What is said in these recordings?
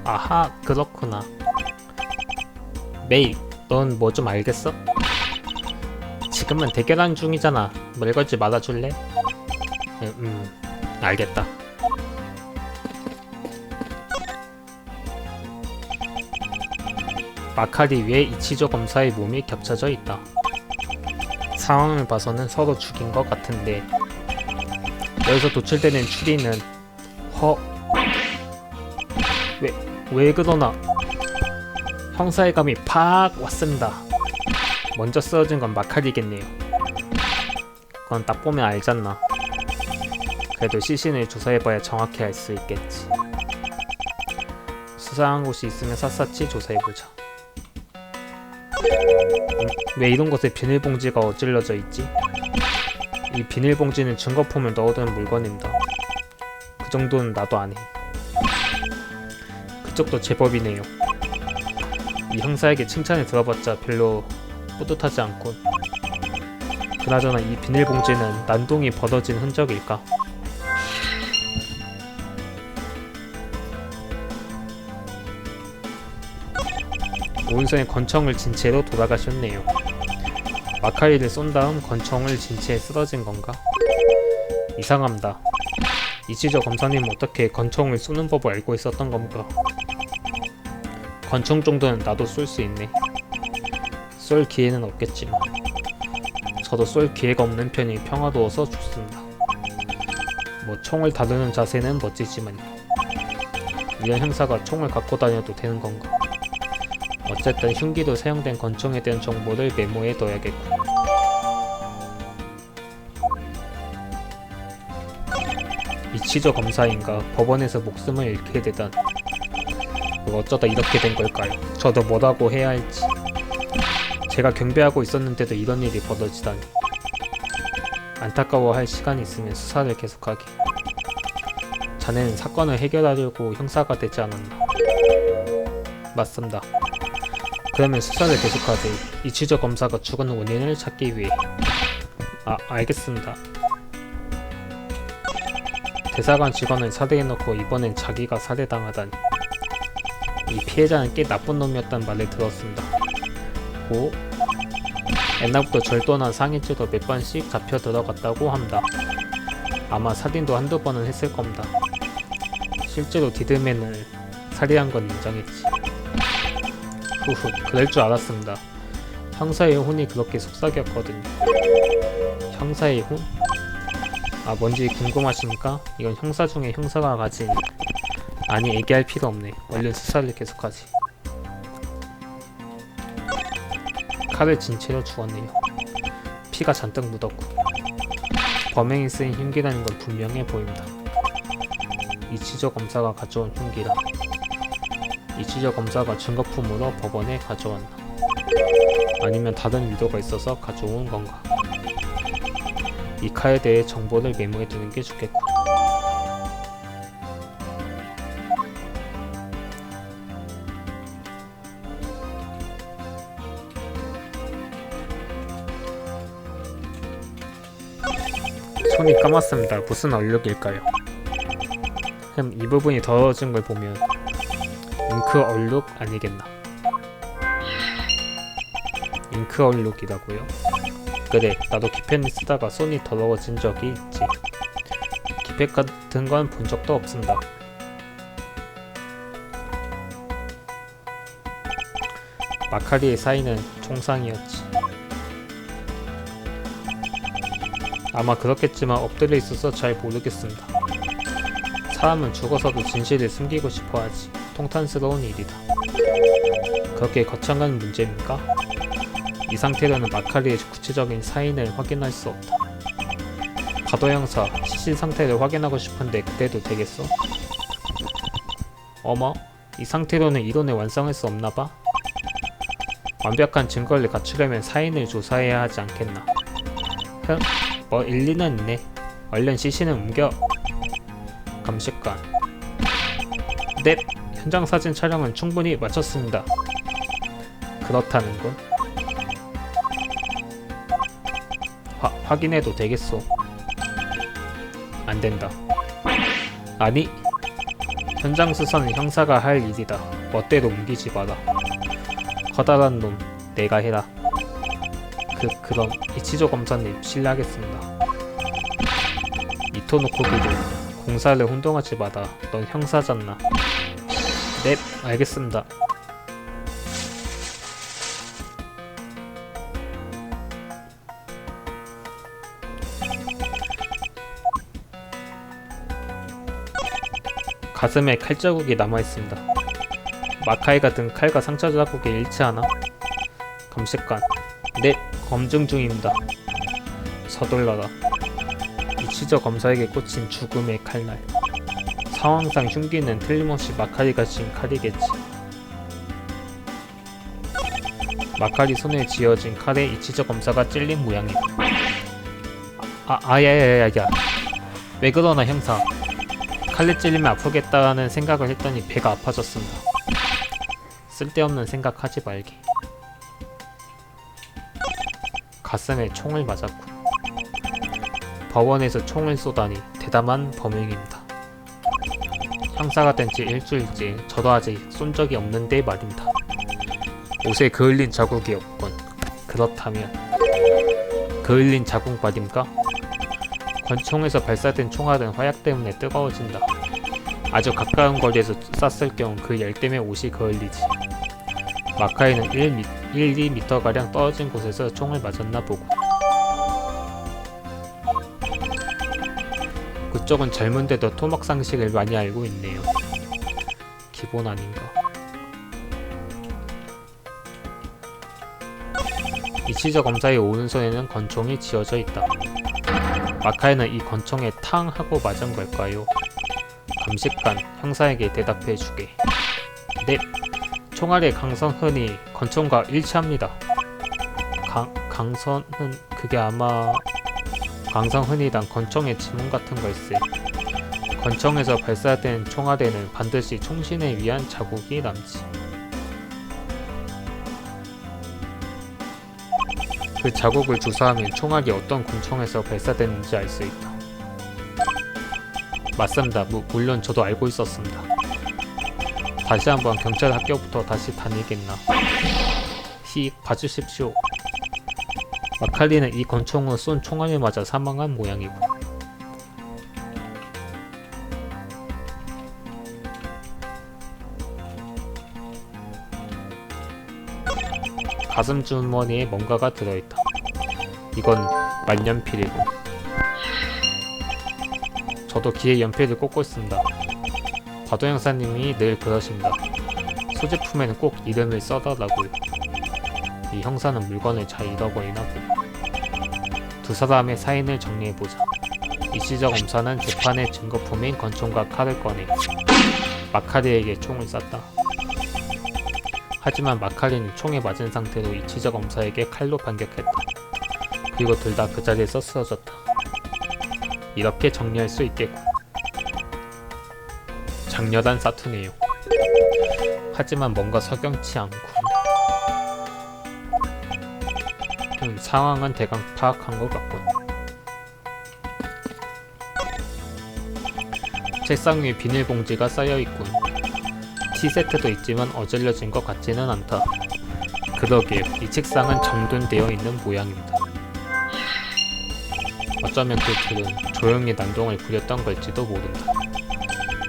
아하, 그렇구나. 메이, 넌 뭐 좀 알겠어? 지금은 대결하는 중이잖아. 말 걸지 말아줄래? 알겠다. 마카리 위에 이치조 검사의 몸이 겹쳐져 있다. 상황을 봐서는 서로 죽인 것 같은데 여기서 도출되는 추리는 왜 그러나? 형사의 감이 팍 왔습니다. 먼저 쓰러진 건 마카리겠네요. 그건 딱 보면 알잖나. 그래도 시신을 조사해봐야 정확히 알 수 있겠지. 수상한 곳이 있으면 샅샅이 조사해보자. 왜 이런 곳에 비닐봉지가 엎질러져 있지? 이 비닐봉지는 증거품을 넣어두는 물건입니다. 그 정도는 나도 안 해. 그쪽도 제법이네요. 이 형사에게 칭찬을 들어봤자 별로 뿌듯하지 않군. 그나저나 이 비닐봉지는 난동이 벌어진 흔적일까? 오은성의 권총을 진 채로 돌아가셨네요. 마카리를 쏜 다음 권총을 진 채 쓰러진 건가? 이상합니다. 이치조 검사님은 어떻게 권총을 쏘는 법을 알고 있었던 건가? 권총 정도는 나도 쏠 수 있네. 쏠 기회는 없겠지만 저도 쏠 기회가 없는 편이 평화로워서 좋습니다. 뭐 총을 다루는 자세는 멋지지만요. 이런 형사가 총을 갖고 다녀도 되는 건가? 어쨌든 흉기로 사용된 권총에 대한 정보를 메모에 넣어야겠고. 이치조 검사인가 법원에서 목숨을 잃게 되다니. 어쩌다 이렇게 된 걸까요? 저도 뭐라고 해야 할지. 제가 경배하고 있었는데도 이런 일이 벌어지다니. 안타까워할 시간이 있으면 수사를 계속하게. 자네는 사건을 해결하려고 형사가 되지 않았나? 맞습니다. 그러면 수사를 계속하되 이치조 검사가 죽은 원인을 찾기 위해. 알겠습니다. 대사관 직원을 살해해놓고 이번엔 자기가 살해당하다니. 이 피해자는 꽤 나쁜 놈이었단 말을 들었습니다. 고 옛날부터 절도나 상해죄도 몇 번씩 잡혀 들어갔다고 합니다. 아마 살인도 한두 번은 했을 겁니다. 실제로 디드맨을 살해한 건 인정했지. 후후, 그럴 줄 알았습니다. 형사의 혼이 그렇게 속삭였거든요. 형사의 혼? 뭔지 궁금하십니까? 이건 형사 중에 형사가 가진. 아니, 얘기할 필요 없네. 얼른 수사를 계속하지. 칼을 진 채로 죽었네요. 피가 잔뜩 묻었고 범행에 쓰인 흉기라는 건 분명해 보입니다. 이치조 검사가 가져온 흉기라. 이치조 검사가 증거품으로 법원에 가져왔나? 아니면 다른 의도가 있어서 가져온 건가? 이 칼에 대해 정보를 메모해 두는 게 좋겠고. 손이 까맣습니다. 무슨 얼룩일까요? 이 부분이 더러워진 걸 보면 잉크 얼룩 아니겠나? 잉크 얼룩이라고요? 그래, 나도 기펜을 쓰다가 손이 더러워진 적이 있지. 기펜 같은 건 본 적도 없습니다. 마카리의 사인은 총상이었지. 아마 그렇겠지만 엎드려 있어서 잘 모르겠습니다. 사람은 죽어서도 진실을 숨기고 싶어 하지. 통탄스러운 일이다. 그렇게 거창한 문제입니까? 이 상태로는 마카리의 구체적인 사인을 확인할 수 없다. 가도 형사, 시신 상태를 확인하고 싶은데 그때도 되겠어? 어머, 이 상태로는 이론을 완성할 수 없나봐? 완벽한 증거를 갖추려면 사인을 조사해야 하지 않겠나? 뭐 일리는 있네. 얼른 시신을 옮겨. 감식관. 넵! 현장 사진 촬영은 충분히 마쳤습니다. 그렇다는군. 확인해도 되겠소? 안된다. 아니, 현장 수사는 형사가 할 일이다. 멋대로 옮기지 마라. 커다란 놈, 내가 해라. 그럼 이치조 검사님 실례하겠습니다. 이토노코비도 공사를 혼동하지 마라. 넌 형사잖아. 넵, 알겠습니다. 가슴에 칼자국이 남아있습니다. 마카이가 든 칼과 상처 자국에 일치하나? 감식관. 네, 검증 중입니다. 서둘러라. 이치저 검사에게 꽂힌 죽음의 칼날. 상황상 흉기는 틀림없이 마카리가 쥔 칼이겠지. 마카리 손에 쥐어진 칼에 이치저 검사가 찔린 모양이다. 야야야야. 왜 그러나 형사. 칼에 찔리면 아프겠다는 생각을 했더니 배가 아파졌습니다. 쓸데없는 생각하지 말게. 가슴에 총을 맞았군. 법원에서 총을 쏘다니 대담한 범행입니다. 형사가 된 지 일주일째 저도 아직 쏜 적이 없는데 말입니다. 옷에 그을린 자국이 없군. 그렇다면 그을린 자국 말입니까? 권총에서 발사된 총알은 화약 때문에 뜨거워진다. 아주 가까운 거리에서 쐈을 경우 그 열 때문에 옷이 그을리지. 마카이는 1-2m가량 떨어진 곳에서 총을 맞았나 보고. 그쪽은 젊은데도 토막 상식을 많이 알고 있네요. 기본 아닌가. 이치저 검사의 오른손에는 권총이 쥐어져 있다. 마카이는 이 권총에 탕 하고 맞은 걸까요? 감식관, 형사에게 대답해주게. 네, 총알의 강선흔이 권총과 일치합니다. 강선흔, 그게 아마 강선흔이란 권총의 지문 같은 걸세. 권총에서 발사된 총알에는 반드시 총신에 위한 자국이 남지. 그 자국을 조사하면 총알이 어떤 권총에서 발사됐는지 알 수 있다. 맞습니다. 물론 저도 알고 있었습니다. 다시 한번 경찰 학교부터 다시 다니겠나. 봐주십시오. 마칼리는 이 권총으로 쏜 총알에 맞아 사망한 모양이고. 가슴 주머니에 뭔가가 들어있다. 이건 만년필이고. 저도 귀에 연필을 꽂고 있습니다. 바도 형사님이 늘 그러십니다. 소지품에는 꼭 이름을 써달라고요. 이 형사는 물건을 잘 잃어버리나 보고. 두 사람의 사인을 정리해보자. 이치저 검사는 재판의 증거품인 권총과 칼을 꺼내 마카리에게 총을 쐈다. 하지만 마카리는 총에 맞은 상태로 이치저 검사에게 칼로 반격했다. 그리고 둘 다 그 자리에서 쓰러졌다. 이렇게 정리할 수 있겠고. 장렬한 사투네요. 하지만 뭔가 석연치 않고. 상황은 대강 파악한 것 같군. 책상 위에 비닐봉지가 쌓여있군. 티세트도 있지만 어질러진 것 같지는 않다. 그러게요. 이 책상은 정돈되어 있는 모양입니다. 어쩌면 그 둘은 조용히 난동을 부렸던 걸지도 모른다.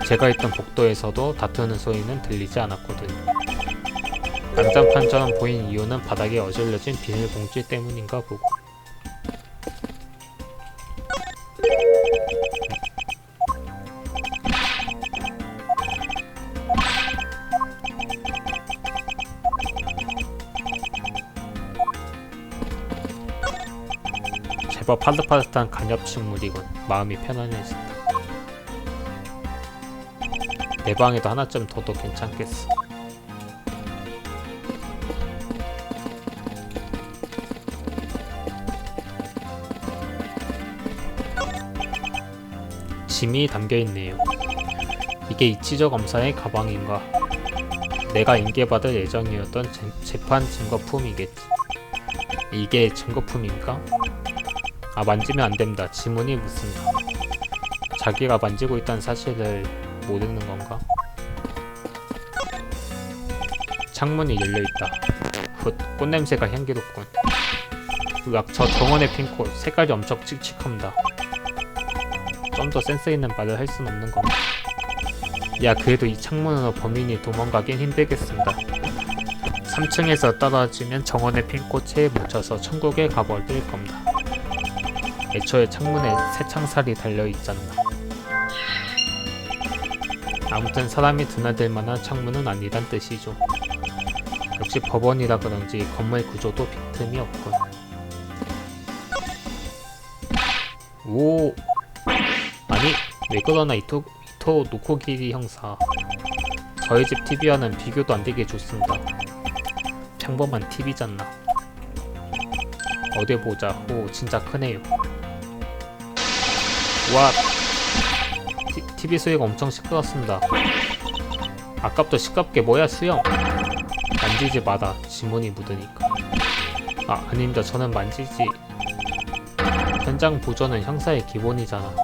제가 있던 복도에서도 다투는 소리는 들리지 않았거든요. 난장판처럼 보인 이유는 바닥에 어질러진 비닐봉지 때문인가 보고. 제법 파릇파릇한 간엽식물이군. 마음이 편안해진다. 내 방에도 하나쯤 둬도 괜찮겠어. 짐이 담겨있네요. 이게 이치저 검사의 가방인가? 내가 인계받을 예정이었던 재판 증거품이겠지. 이게 증거품인가? 만지면 안됩니다. 지문이 묻습니다. 자기가 만지고 있다는 사실을 모르는 건가? 창문이 열려있다. 훗, 꽃냄새가 향기롭군. 으악, 저 정원의 핑크 색깔이 엄청 칙칙합니다. 좀 더 센스있는 말을 할 순 없는 건가? 야, 그래도 이 창문으로 범인이 도망가긴 힘들겠습니다. 3층에서 떨어지면 정원의 핑크채에 묻혀서 천국에 가버릴 겁니다. 애초에 창문에 새 창살이 달려있잖아. 아무튼 사람이 드나들 만한 창문은 아니란 뜻이죠. 역시 법원이라 그런지 건물 구조도 빈틈이 없군. 오, 아니 왜 그러나 이토 노코기리 형사. 저희 집 TV와는 비교도 안 되게 좋습니다. 평범한 TV잖나. 어디 보자. 오, 진짜 크네요. 와, TV 소리가 엄청 시끄럽습니다. 아깝도 시끄럽게 뭐야 수영. 만지지 마라. 지문이 묻으니까. 아, 아닙니다. 저는 만지지. 현장 보존은 형사의 기본이잖아.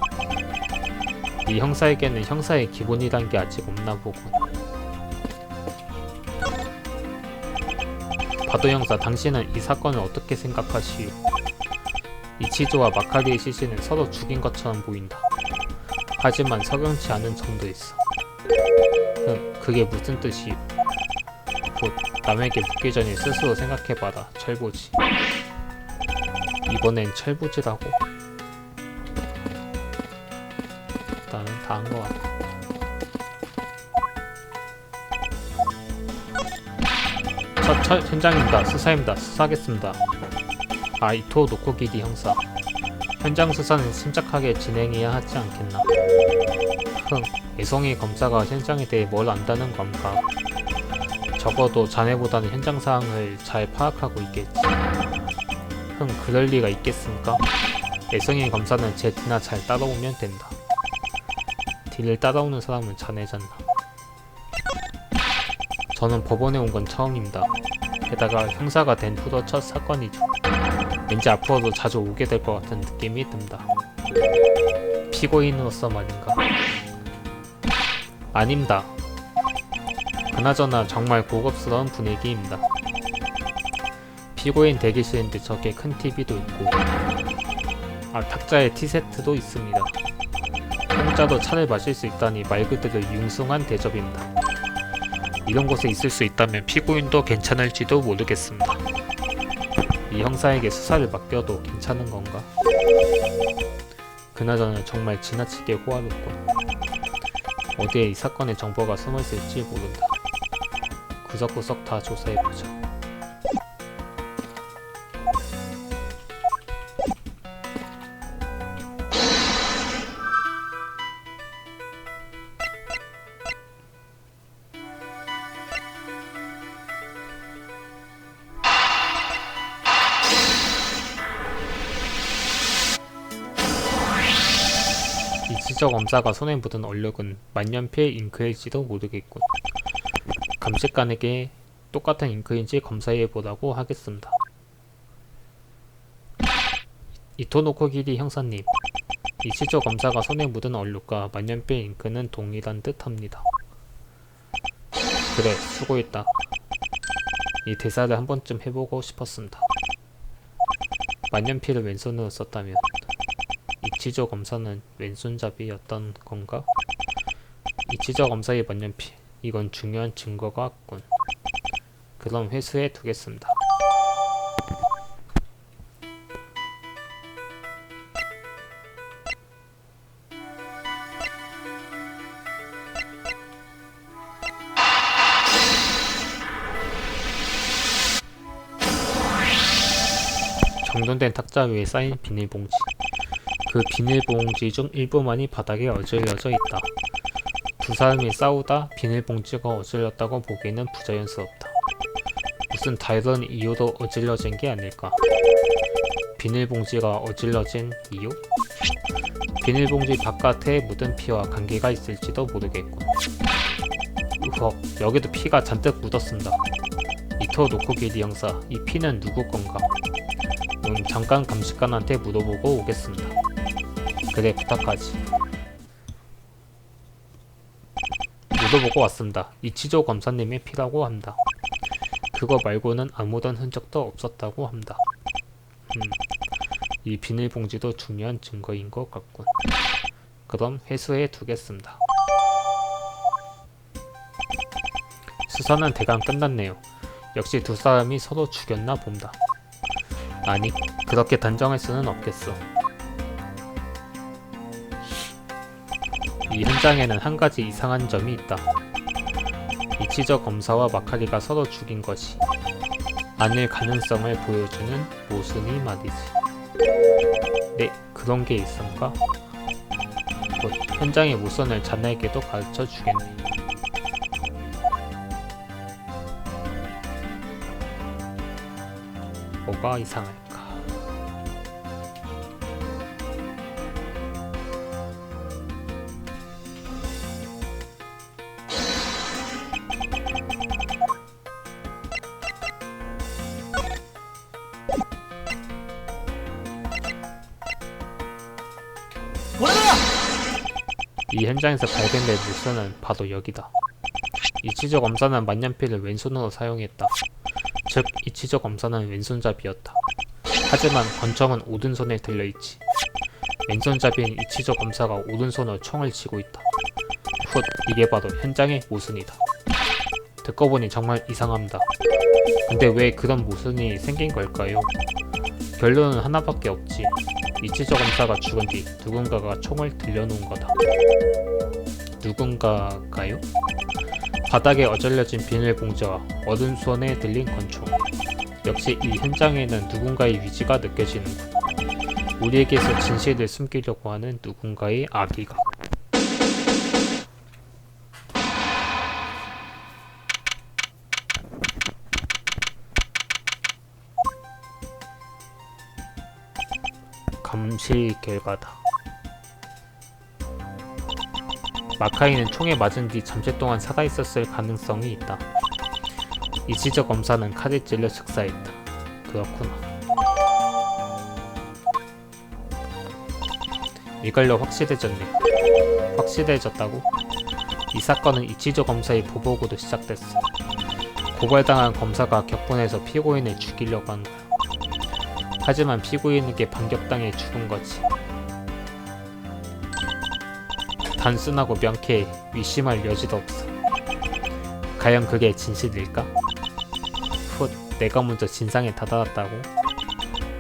이 형사에게는 형사의 기본이란 게 아직 없나 보군. 바도 형사, 당신은 이 사건을 어떻게 생각하시오? 이치조와 마카리의 시신은 서로 죽인 것처럼 보인다. 하지만 석연치 않은 정도였어. 그게 무슨 뜻이오? 곧 남에게 묻기 전에 스스로 생각해봐라. 철보지. 이번엔 철보지라고? 나는 다 한 것 같아. 첫 현장입니다. 수사입니다. 수사하겠습니다. 아, 이토 노코기리 형사. 현장 수사는 침착하게 진행해야 하지 않겠나? 애송이 검사가 현장에 대해 뭘 안다는 건가? 적어도 자네보다는 현장 상황을 잘 파악하고 있겠지. 그럴 리가 있겠습니까? 애송이 검사는 제 뒤나 잘 따라오면 된다. 뒤를 따라오는 사람은 자네잖나. 저는 법원에 온 건 처음입니다. 게다가 형사가 된 후로 첫 사건이죠. 왠지 앞으로도 자주 오게 될 것 같은 느낌이 듭니다. 피고인으로서 말인가? 아닙니다. 그나저나 정말 고급스러운 분위기입니다. 피고인 대기실인데 저게 큰 TV도 있고, 탁자에 티세트도 있습니다. 공짜로 차를 마실 수 있다니 말 그대로 융숭한 대접입니다. 이런 곳에 있을 수 있다면 피고인도 괜찮을지도 모르겠습니다. 이 형사에게 수사를 맡겨도 괜찮은 건가? 그나저나 정말 지나치게 호화롭군. 어디에 이 사건의 정보가 숨어있을지 모른다. 구석구석 다 조사해보자. 이치조 검사가 손에 묻은 얼룩은 만년필 잉크일지도 모르겠군. 감식관에게 똑같은 잉크인지 검사해보라고 하겠습니다. 이토 노코기리 형사님, 이치조 검사가 손에 묻은 얼룩과 만년필 잉크는 동일한 듯 합니다. 그래, 수고했다. 이 대사를 한 번쯤 해보고 싶었습니다. 만년필을 왼손으로 썼다면 이치조 검사는 왼손잡이였던 건가? 이치조 검사의 만년필, 이건 중요한 증거 같군. 그럼 회수해 두겠습니다. 정돈된 탁자 위에 쌓인 비닐봉지. 그 비닐봉지 중 일부만이 바닥에 어질러져 있다. 두 사람이 싸우다 비닐봉지가 어질렀다고 보기에는 부자연스럽다. 무슨 다른 이유로 어질러진 게 아닐까? 비닐봉지가 어질러진 이유? 비닐봉지 바깥에 묻은 피와 관계가 있을지도 모르겠군. 우헉, 여기도 피가 잔뜩 묻었습니다. 이토 노코기리 형사, 이 피는 누구 건가? 잠깐 감식관한테 물어보고 오겠습니다. 그래, 부탁하지. 물어보고 왔습니다. 이치조 검사님의 피라고 한다. 그거 말고는 아무런 흔적도 없었다고 한다. 이 비닐봉지도 중요한 증거인 것 같군. 그럼 회수해 두겠습니다. 수사는 대강 끝났네요. 역시 두 사람이 서로 죽였나 봅니다. 아니, 그렇게 단정할 수는 없겠어. 이 현장에는 한 가지 이상한 점이 있다. 이치저 검사와 마카리가 서로 죽인 것이 아닐 가능성을 보여주는 모순이 말이지. 네, 그런 게 있습니까? 곧 현장의 모순을 자네에게도 가르쳐 주겠네. 뭐가 이상할까? 이 현장에서 발견된 물선은 바로 여기다. 이치저 검사는 만년필을 왼손으로 사용했다. 즉, 이치저 검사는 왼손잡이였다. 하지만 권총은 오른손에 들려있지. 왼손잡이인 이치저 검사가 오른손으로 총을 쥐고 있다. 훗, 이게 바로 현장의 모순이다. 듣고 보니 정말 이상합니다. 근데 왜 그런 모순이 생긴 걸까요? 결론은 하나밖에 없지. 이치저 검사가 죽은 뒤 누군가가 총을 들려놓은 거다. 누군가가요? 바닥에 어질러진 비닐봉지와 오른손에 들린 권총. 역시 이 현장에는 누군가의 위지가 느껴지는군. 우리에게서 진실을 숨기려고 하는 누군가의 악의가. 감시 결과다. 마카이는 총에 맞은 뒤 잠시 동안 살아있었을 가능성이 있다. 이치저 검사는 칼에 찔려 즉사했다. 그렇구나. 이걸로 확실해졌다고? 이 사건은 이치저 검사의 보복으로 시작됐어. 고발당한 검사가 격분해서 피고인을 죽이려고 한 거야. 하지만 피고인에게 반격당해 죽은 거지. 단순하고 명쾌해 의심할 여지도 없어. 과연 그게 진실일까? 훗, 내가 먼저 진상에 다다랐다고?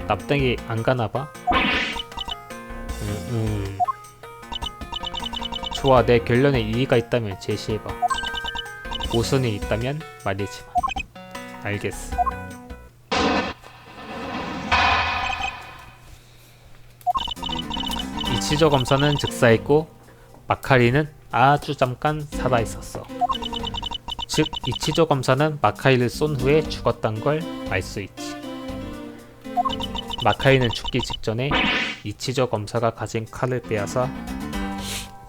납득이 안 가나봐? 좋아, 내 결론에 이의가 있다면 제시해봐. 모순이 있다면 말이지만. 알겠어. 이치저 검사는 즉사했고 마카리는 아주 잠깐 살아있었어. 즉, 이치저 검사는 마카리를 쏜 후에 죽었단 걸 알 수 있지. 마카리는 죽기 직전에 이치저 검사가 가진 칼을 빼앗아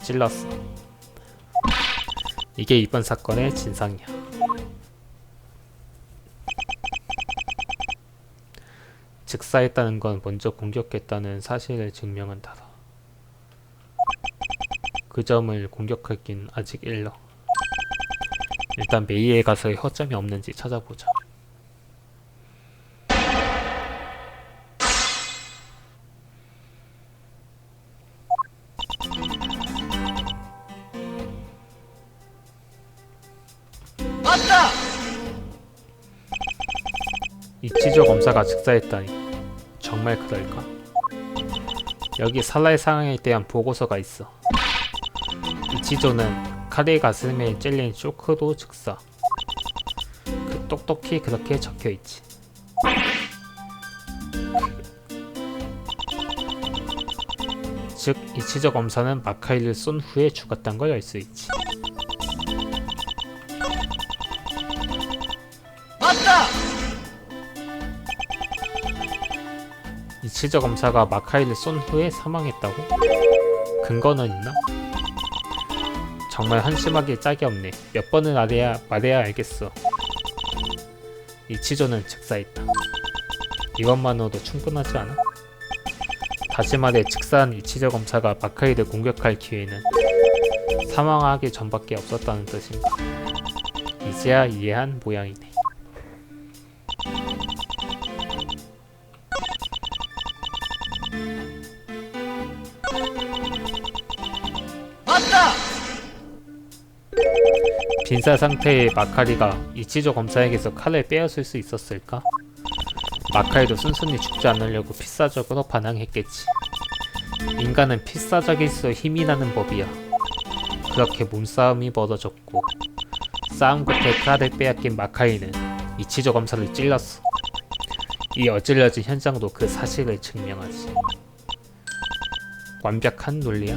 찔렀어. 이게 이번 사건의 진상이야. 즉사했다는 건 먼저 공격했다는 사실을 증명한다. 그 점을 공격하긴 아직 일러. 일단 메이에 가서 허점이 없는지 찾아보자. 맞다! 이치저 검사가 즉사했다니 정말 그럴까? 여기 살해 상황에 대한 보고서가 있어. 이치조는 칼의 가슴에 찔린 쇼크로 즉사. 똑똑히 그렇게 적혀있지. 즉, 이치저 검사는 마카이를 쏜 후에 죽었단 걸 알 수 있지. 맞다! 이치저 검사가 마카이를 쏜 후에 사망했다고? 근거는 있나? 정말 한심하게 짝이 없네. 몇 번을 말해야 알겠어. 이치조는 즉사했다. 이것만으로도 충분하지 않아? 다시 말해 즉사한 이치저 검사가 마카이를 공격할 기회는 사망하기 전밖에 없었다는 뜻인가? 이제야 이해한 모양이네. 빈사 상태의 마카리가 이치조 검사에게서 칼을 빼앗을 수 있었을까? 마카리도 순순히 죽지 않으려고 필사적으로 반항했겠지. 인간은 필사적일수록 힘이 나는 법이야. 그렇게 몸싸움이 벌어졌고 싸움 끝에 칼을 빼앗긴 마카리는 이치조 검사를 찔렀어. 이 어질러진 현장도 그 사실을 증명하지. 완벽한 논리야?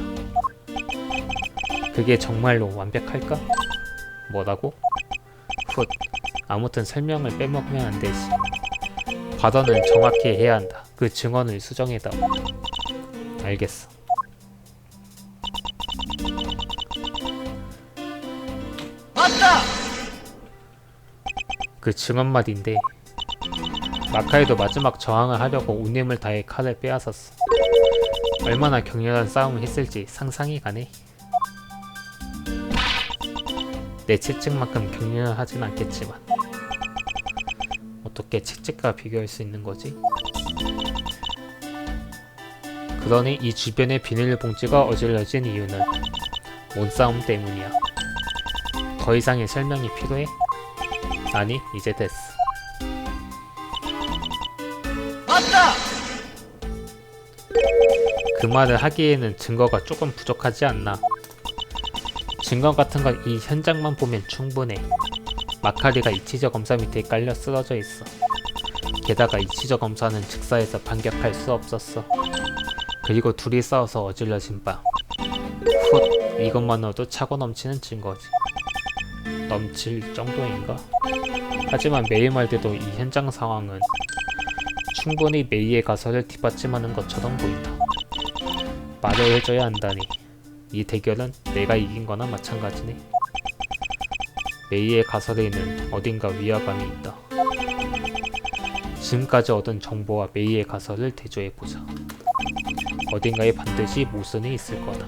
그게 정말로 완벽할까? 뭐라고? 훗, 아무튼 설명을 빼먹으면 안 되지. 발언은 정확히 해야 한다. 그 증언을 수정해다오. 알겠어. 맞다! 그 증언 말인데 마카이도 마지막 저항을 하려고 온 힘을 다해 칼을 빼앗았어. 얼마나 격렬한 싸움을 했을지 상상이 가네. 내 채찍만큼 격렬하진 않겠지만 어떻게 채찍과 비교할 수 있는 거지? 그러니 이 주변의 비닐봉지가 어질러진 이유는 몸싸움 때문이야. 더 이상의 설명이 필요해? 아니, 이제 됐어. 맞다! 그 말을 하기에는 증거가 조금 부족하지 않나? 증거 같은 건 이 현장만 보면 충분해. 마카리가 이치저 검사 밑에 깔려 쓰러져 있어. 게다가 이치저 검사는 즉사에서 반격할 수 없었어. 그리고 둘이 싸워서 어질러진 바. 훗, 이것만으로도 차고 넘치는 증거지. 넘칠 정도인가? 하지만 메이 말대로 이 현장 상황은 충분히 메이의 가설을 뒷받침하는 것처럼 보인다. 말을 해줘야 한다니. 이 대결은 내가 이긴 거나 마찬가지네. 메이의 가설에는 어딘가 위화감이 있다. 지금까지 얻은 정보와 메이의 가설을 대조해보자. 어딘가에 반드시 모순이 있을 거다.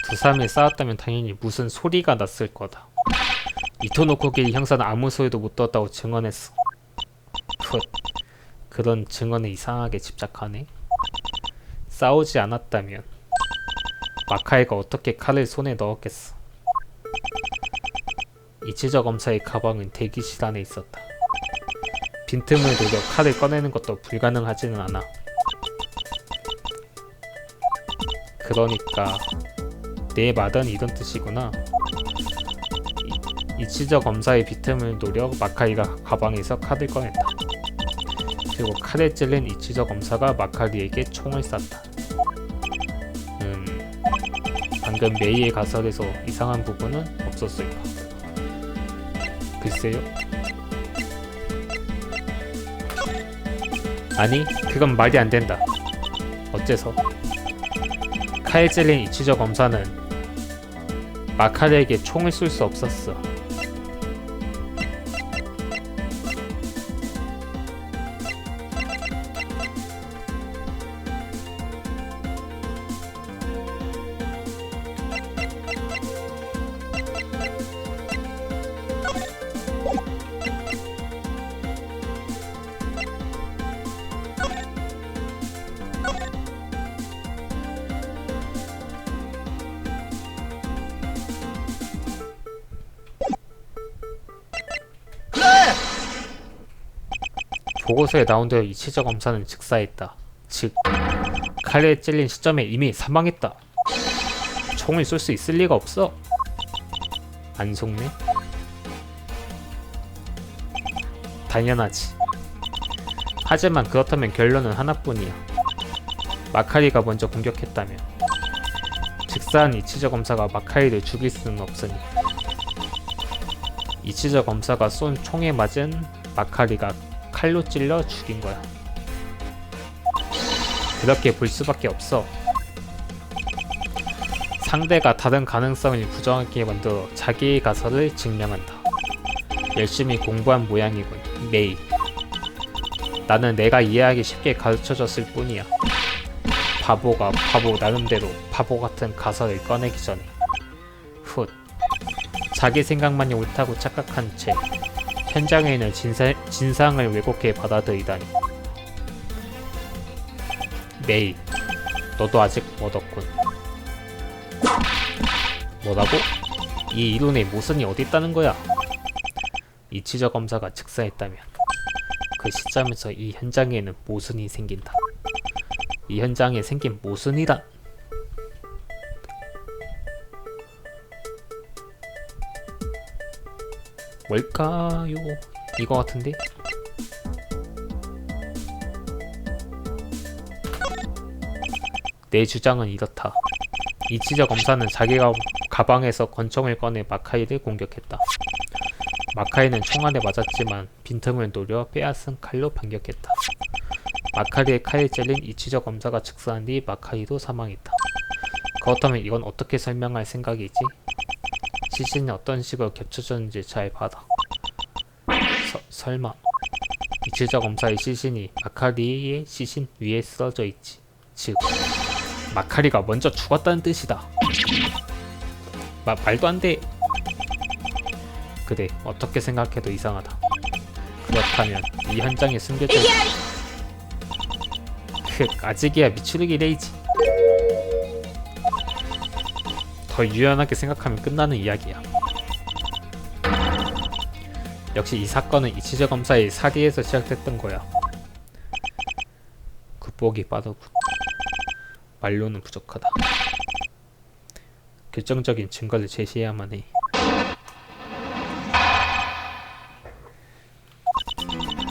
두 사람이 싸웠다면 당연히 무슨 소리가 났을 거다. 이토노코기 형사는 아무 소리도 못 들었다고 증언했어. 훗, 그런 증언에 이상하게 집착하네. 싸우지 않았다면 마카이가 어떻게 칼을 손에 넣었겠어. 이치저 검사의 가방은 대기실 안에 있었다. 빈틈을 노려 칼을 꺼내는 것도 불가능하지는 않아. 그러니까 내 말은 이런 뜻이구나. 이치저 검사의 빈틈을 노려 마카리가 가방에서 칼을 꺼냈다. 그리고 칼에 찔린 이치저 검사가 마카리에게 총을 쐈다. 방금 메이의 가설에서 이상한 부분은 없었을까? 글쎄요. 아니, 그건 말이 안 된다. 어째서? 칼에 찔린 이치저 검사는 마카리에게 총을 쏠 수 없었어. 보고서에 나온 대로 이치저 검사는 즉사했다. 즉, 칼에 찔린 시점에 이미 사망했다. 총을 쏠 수 있을 리가 없어. 안 속네? 당연하지. 하지만 그렇다면 결론은 하나뿐이야. 마카리가 먼저 공격했다면 즉사한 이치저 검사가 마카리를 죽일 수는 없으니 이치저 검사가 쏜 총에 맞은 마카리가 칼로 찔러 죽인 거야. 그렇게 볼 수밖에 없어. 상대가 다른 가능성을 부정하게 만들어 자기의 가설을 증명한다. 열심히 공부한 모양이군, 메이. 나는 내가 이해하기 쉽게 가르쳐줬을 뿐이야. 바보가 바보 나름대로 바보 같은 가설을 꺼내기 전에. 훗. 자기 생각만이 옳다고 착각한 채 현장에 있는 진상을 왜곡해 받아들이다니. 메이, 너도 아직 멀었군. 뭐라고? 이 이론에 모순이 어디 있다는 거야? 이치저 검사가 즉사했다면 그 시점에서 이 현장에는 모순이 생긴다. 이 현장에 생긴 모순이란 뭘까요? 이거 같은데? 내 주장은 이렇다. 이치저 검사는 자기가 가방에서 권총을 꺼내 마카이를 공격했다. 마카이는 총알에 맞았지만 빈틈을 노려 빼앗은 칼로 반격했다. 마카이의 칼에 찔린 이치저 검사가 즉사한 뒤 마카이도 사망했다. 그렇다면 이건 어떻게 설명할 생각이지? 시신이 어떤 식으로 겹쳐졌는지 잘 봐라. 설마 이치저 검사의 시신이 마카리의 시신 위에 쓰러져 있지. 즉 마카리가 먼저 죽었다는 뜻이다. 말도 안 돼. 그래, 어떻게 생각해도 이상하다. 그렇다면 이 현장에 숨겨져 있는 아직이야 미추르기 레이지. 더 유연하게 생각하면 끝나는 이야기야. 역시 이 사건은 이치저 검사의 사기에서 시작됐던 거야. 굿보기 빠르군. 말로는 부족하다. 결정적인 증거를 제시해야만 해.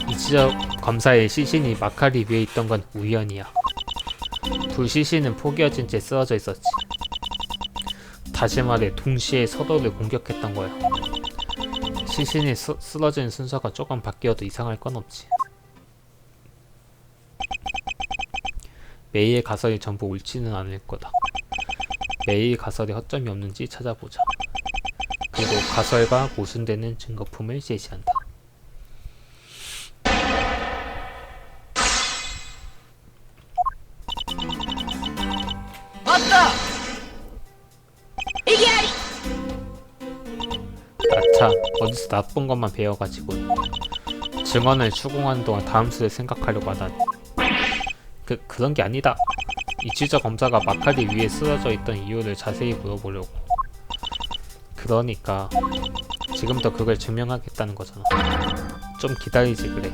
이치저 검사의 시신이 마카리 위에 있던 건 우연이야. 두 시신은 포개어진 채 쓰러져 있었지. 다시 말해 동시에 서로를 공격했던 거야. 시신이 쓰러진 순서가 조금 바뀌어도 이상할 건 없지. 메이의 가설이 전부 옳지는 않을 거다. 메이의 가설에 허점이 없는지 찾아보자. 그리고 가설과 모순되는 증거품을 제시한다. 맞다! 이기아리! 아차, 어디서 나쁜 것만 배워가지고 증언을 추궁하는 동안 다음 수를 생각하려고 하다니. 그런 게 아니다. 이치저 검사가 마카리 위에 쓰러져 있던 이유를 자세히 물어보려고. 그러니까 지금부터 그걸 증명하겠다는 거잖아. 좀 기다리지 그래.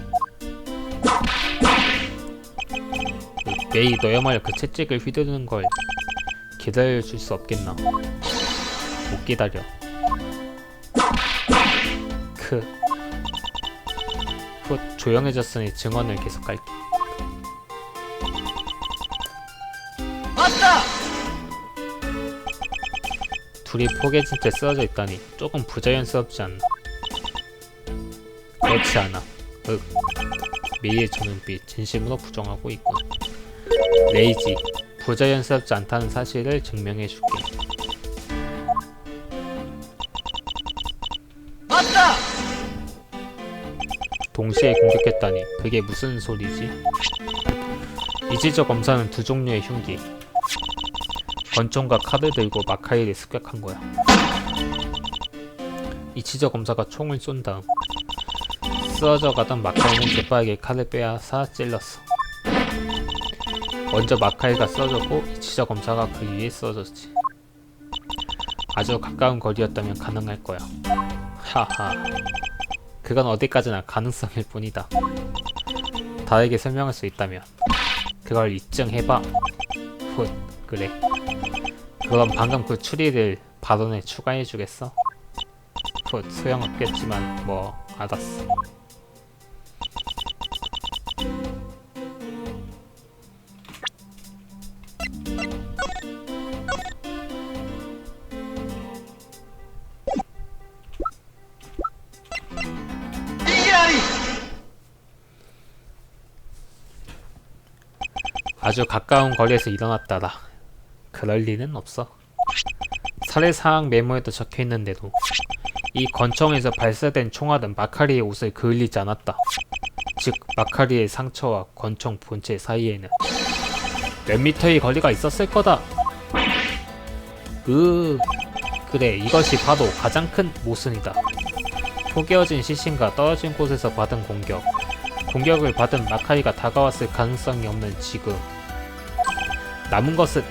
메이, 너야말로 그 채찍을 휘두르는 걸 기다려줄 수 없겠나? 못 기다려. 훗, 조용해졌으니 증언을 계속할게. 맞다! 둘이 포개진 채 쓰러져 있다니 조금 부자연스럽지 않나? 그렇지 않아. 메이의 저눈빛 진심으로 부정하고 있군. 레이지, 부자연스럽지 않다는 사실을 증명해줄게. 맞다! 동시에 공격했다니 그게 무슨 소리지? 이치저 검사는 두 종류의 흉기, 권총과 칼을 들고 마카이를 습격한 거야. 이치저 검사가 총을 쏜 다음 쓰러져 가던 마카이는 재빠르게 칼을 빼앗아 찔렀어. 먼저 마카이가 쓰러졌고 이치저 검사가 그 위에 쓰러졌지. 아주 가까운 거리였다면 가능할 거야. 하하, 그건 어디까지나 가능성일 뿐이다. 다르게 설명할 수 있다면 그걸 입증해봐. 훗, 그래. 그럼 방금 그 추리를 발언에 추가해주겠어? 훗, 소용없겠지만 뭐 알았어. 아주 가까운 거리에서 일어났다라. 그럴 리는 없어. 살해사항 메모에도 적혀있는데도 이 권총에서 발사된 총알은 마카리의 옷을 그을리지 않았다. 즉 마카리의 상처와 권총 본체 사이에는 몇 미터의 거리가 있었을 거다. 그래, 이것이 바로 가장 큰 모순이다. 포개어진 시신과 떨어진 곳에서 받은 공격을 받은 마카리가 다가왔을 가능성이 없는 지금 남은 것은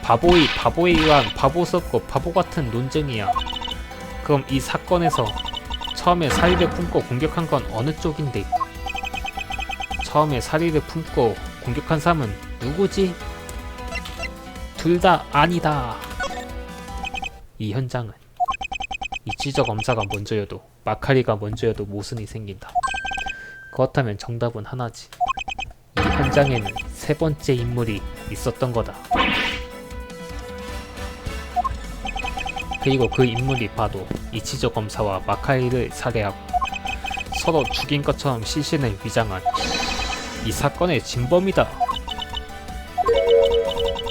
바보에 의한 바보스럽고 바보같은 논쟁이야. 그럼 이 사건에서 처음에 사리를 품고 공격한 건 어느 쪽인데? 처음에 사리를 품고 공격한 사람은 누구지? 둘 다 아니다. 이 현장은 이치저 검사가 먼저여도 마카리가 먼저여도 모순이 생긴다. 그렇다면 정답은 하나지. 이 현장에는 세 번째 인물이 있었던 거다. 그리고 그 인물이 바로 이치저 검사와 마카리를 살해하고 서로 죽인 것처럼 시신을 위장한 이 사건의 진범이다.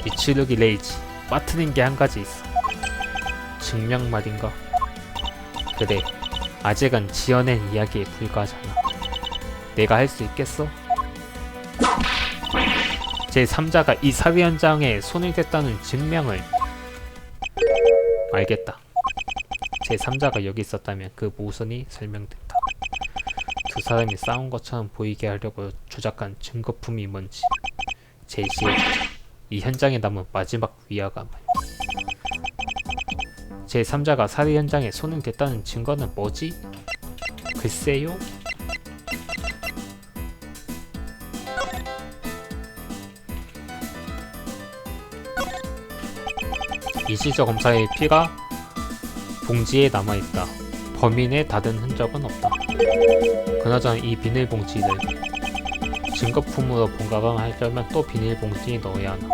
미츠루기 레이지, 빠트린 게 한 가지 있어. 증명 말인가? 그래, 아직은 지어낸 이야기에 불과하잖아. 내가 할 수 있겠어? 제3자가 이 살해 현장에 손을 댔다는 증명을. 알겠다. 제3자가 여기 있었다면 그 모순이 설명된다. 두 사람이 싸운 것처럼 보이게 하려고 조작한 증거품이 뭔지 제시해주자. 이 현장에 남은 마지막 위화감을. 제3자가 살해 현장에 손을 댔다는 증거는 뭐지? 글쎄요? 이치저 검사의 피가 봉지에 남아있다. 범인의 닫은 흔적은 없다. 그나저나 이 비닐봉지를 증거품으로 본가감하려면 또 비닐봉지에 넣어야 하나.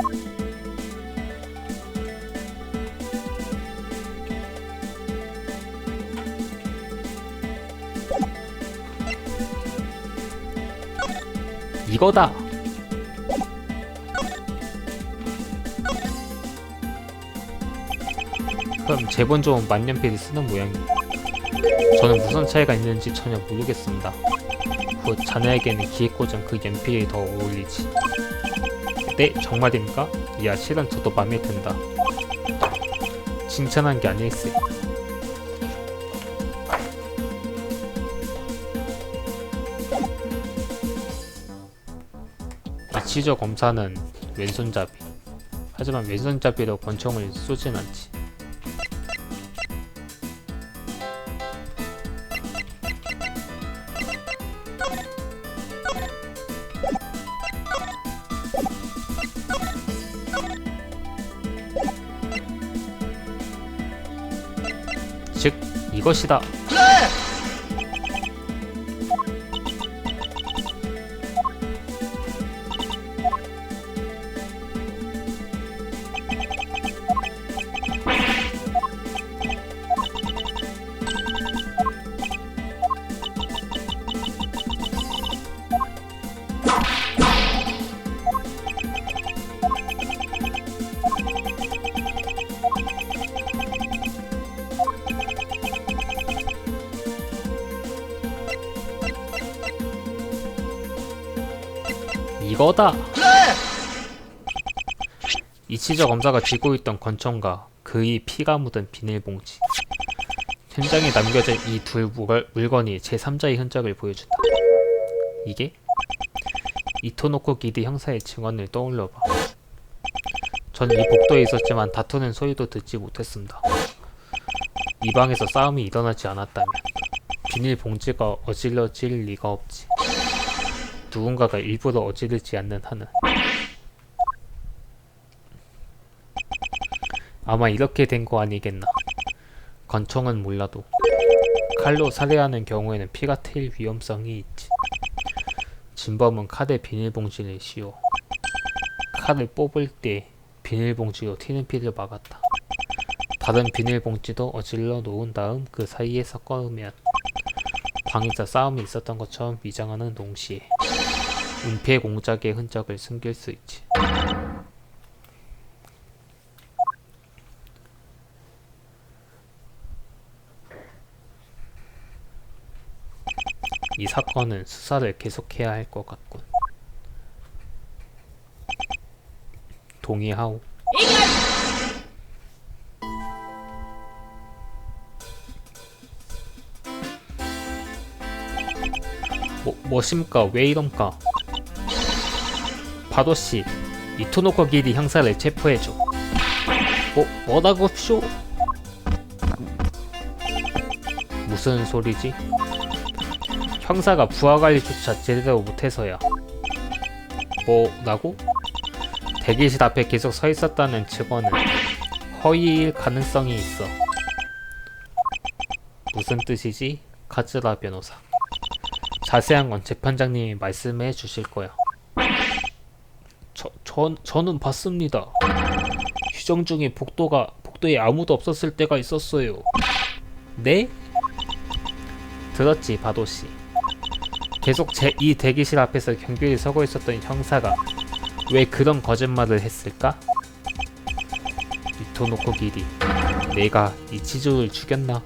이거다! 그럼 제본 좋은 만년필을 쓰는 모양이에요. 저는 무슨 차이가 있는지 전혀 모르겠습니다. 곧 자네에게는 기획고전 그 연필이 더 어울리지. 네, 정말입니까? 이야, 실은 저도 맘에 든다. 칭찬한 게 아닐세. 이치저 검사는 왼손잡이. 하지만 왼손잡이로 권총을 쏘진 않지. 즉, 이것이다. 이거다! 이치저 검사가 쥐고 있던 권총과 그의 피가 묻은 비닐봉지. 현장에 남겨진 이 둘 물건이 제3자의 흔적을 보여준다. 이게? 이토노코 기드 형사의 증언을 떠올려봐. 전 이 복도에 있었지만 다투는 소리도 듣지 못했습니다. 이 방에서 싸움이 일어나지 않았다면 비닐봉지가 어질러질 리가 없지. 누군가가 일부러 어지르지 않는 한은. 아마 이렇게 된 거 아니겠나. 권총은 몰라도 칼로 살해하는 경우에는 피가 트일 위험성이 있지. 진범은 칼에 비닐봉지를 씌워 칼을 뽑을 때 비닐봉지로 튀는 피를 막았다. 다른 비닐봉지도 어질러 놓은 다음 그 사이에 섞어으면 방에서 싸움이 있었던 것처럼 위장하는 동시에 은폐 공작의 흔적을 숨길 수 있지. 이 사건은 수사를 계속해야 할 것 같군. 동의하오. 뭐십니까? 왜 이런가? 바도씨, 이토노코 기리 형사를 체포해줘. 뭐라고 쇼? 무슨 소리지? 형사가 부하관리조차 제대로 못해서야. 뭐라고? 대기실 앞에 계속 서 있었다는 증언은 허위일 가능성이 있어. 무슨 뜻이지? 카즈라 변호사. 자세한 건 재판장님이 말씀해 주실 거야. 저는 봤습니다. 휴정 중에 복도에 아무도 없었을 때가 있었어요. 네? 들었지, 바도씨. 계속 이 대기실 앞에서 경비를 서고 있었던 형사가 왜 그런 거짓말을 했을까? 이토노코 기리, 내가 이치조를 죽였나?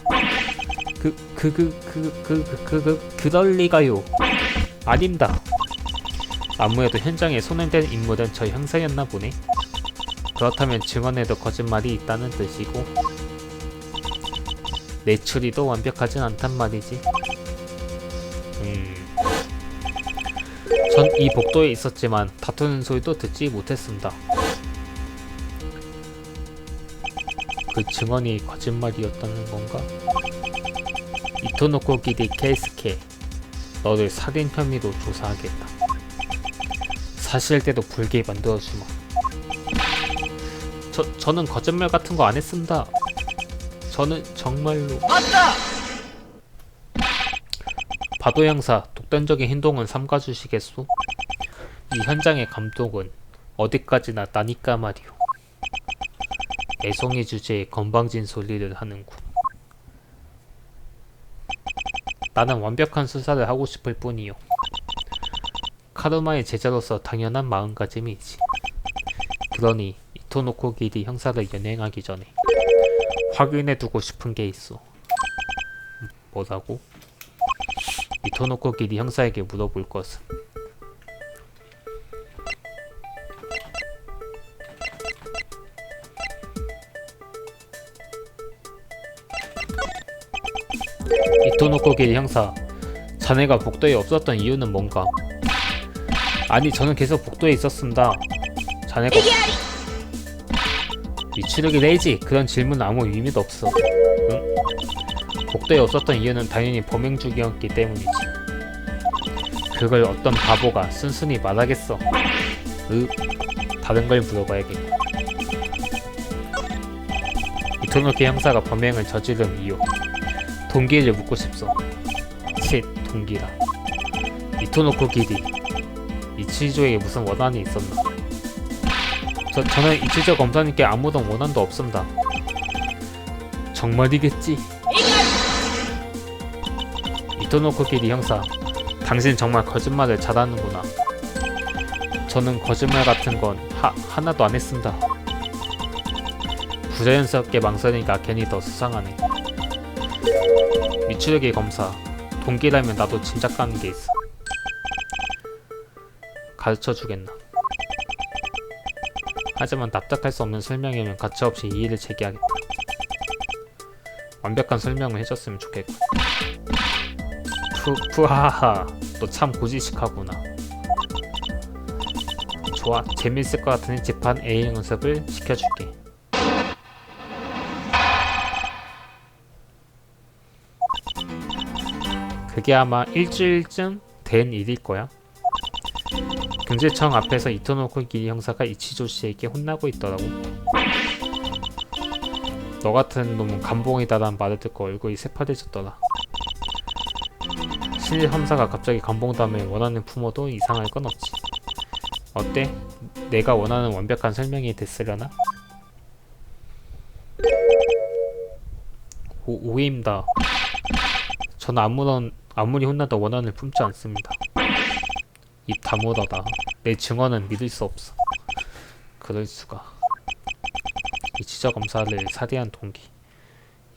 그럴 리가요. 아닙니다. 아무래도 현장에 손을 댄 인물은 저 형사였나 보네. 그렇다면 증언에도 거짓말이 있다는 뜻이고, 내 추리도 완벽하진 않단 말이지. 전 이 복도에 있었지만 다투는 소리도 듣지 못했습니다. 그 증언이 거짓말이었다는 건가? 이토노코 기리 케이스케, 너를 살인 혐의로 조사하겠다. 사실대로 불게 만들어주마. 저는 거짓말 같은 거 안 했습니다. 저는 정말로. 맞다! 바도 형사, 독단적인 행동은 삼가주시겠소? 이 현장의 감독은 어디까지나 나니까 말이오. 애송이 주제에 건방진 소리를 하는군. 나는 완벽한 수사를 하고 싶을 뿐이요. 카르마의 제자로서 당연한 마음가짐이지. 그러니 이토노코 기리 형사를 연행하기 전에 확인해두고 싶은 게 있어. 뭐라고? 이토노코 기리 형사에게 물어볼 것은 이토노코 기리 형사, 자네가 복도에 없었던 이유는 뭔가? 아니, 저는 계속 복도에 있었습니다. 자네가 미추르기 레이지, 그런 질문은 아무 의미도 없어. 응? 복도에 없었던 이유는 당연히 범행 중이었기 때문이지. 그걸 어떤 바보가 순순히 말하겠어. 다른 걸 물어봐야겠고. 이토노키 형사가 범행을 저지른 이유, 동기를 묻고 싶소. 동기라. 이토노코 기리, 이치조에게 무슨 원한이 있었나? 저는 이치조 검사님께 아무런 원한도 없습니다. 정말이겠지? 이토노코 기리 형사, 당신 정말 거짓말을 잘하는구나. 저는 거짓말 같은 건 하나도 안 했습니다. 부자연스럽게 망설이니까 괜히 더 수상하네. 미추르기 검사, 동기라면 나도 짐작 가는 게 있어. 가르쳐 주겠나? 하지만 납득할 수 없는 설명이면 가차없이 이의를 제기하겠다. 완벽한 설명을 해줬으면 좋겠고. 푸하하, 너 참 고지식하구나. 좋아, 재밌을 것 같으니 재판 A 연습을 시켜줄게. 그게 아마 일주일쯤 된 일일 거야. 경찰청 앞에서 이토노코 기리 형사가 이치조 씨에게 혼나고 있더라고. 너 같은 놈은 감봉이다라는 말을 듣고 얼굴이 새파래졌더라. 신일 형사가 갑자기 감봉담을 원하는 부모도 이상할 건 없지. 어때? 내가 원하는 완벽한 설명이 됐으려나? 오해입니다. 저는 아무리 혼나도 원한을 품지 않습니다. 입 다물어라. 내 증언은 믿을 수 없어. 그럴 수가. 이치조 검사를 살해한 동기,